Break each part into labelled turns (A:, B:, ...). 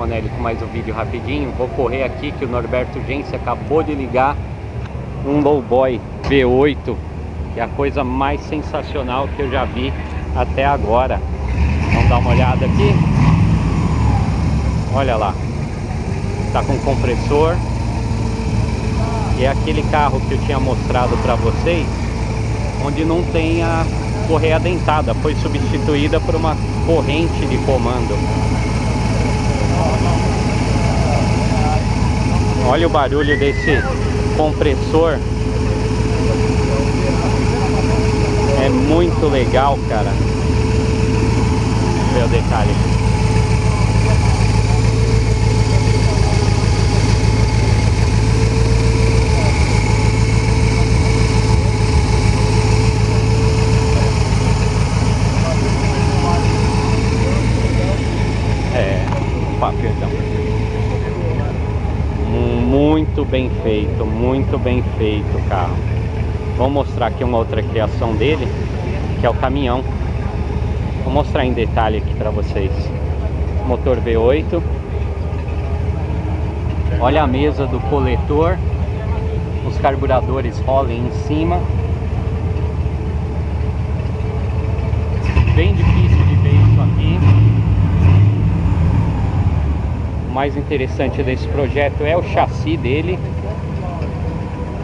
A: Simonelli com mais um vídeo rapidinho. Vou correr aqui que o Norberto Gense acabou de ligar um Lowboy V8, que é a coisa mais sensacional que eu já vi até agora. Vamos dar uma olhada aqui. Olha lá, tá com compressor. E é aquele carro que eu tinha mostrado para vocês, onde não tem a correia dentada, foi substituída por uma corrente de comando. Olha o barulho desse compressor, é muito legal, cara. Vê o detalhe. Perdão. Muito bem feito o carro. Vou mostrar aqui uma outra criação dele, que é o caminhão. Vou mostrar em detalhe aqui para vocês. Motor V8. Olha a mesa do coletor. Os carburadores rolem em cima. Bem difícil de ver isso aqui. O mais interessante desse projeto é o chassi dele.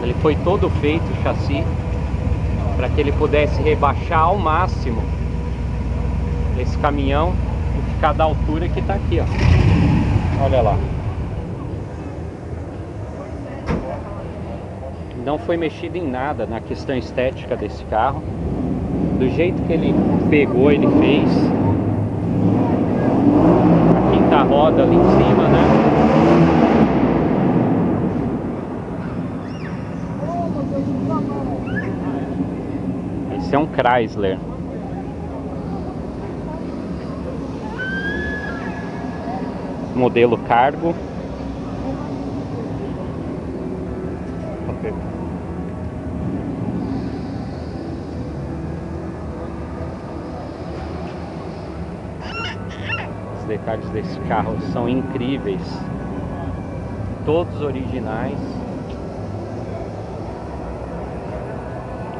A: Ele foi todo feito, o chassi, para que ele pudesse rebaixar ao máximo esse caminhão e ficar da altura que está aqui, ó. Olha lá. Não foi mexido em nada na questão estética desse carro. Do jeito que ele pegou, ele fez. A roda ali em cima, né? Esse é um Chrysler. Modelo Cargo. Os detalhes desse carro são incríveis, todos originais.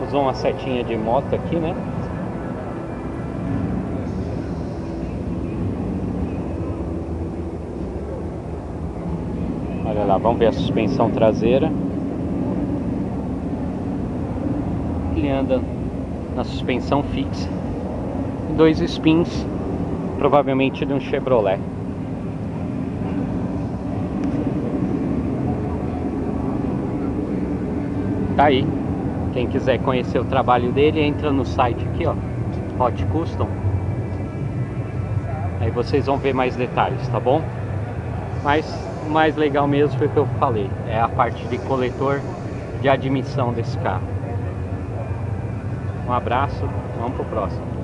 A: Usou uma setinha de moto aqui, né? Olha lá, vamos ver a suspensão traseira. Ele anda na suspensão fixa, 2 spins, provavelmente de um Chevrolet. Tá aí. Quem quiser conhecer o trabalho dele, entra no site aqui, ó, Hot Custom. Aí vocês vão ver mais detalhes, tá bom? Mas o mais legal mesmo foi o que eu falei, é a parte de coletor de admissão desse carro. Um abraço, vamos pro próximo.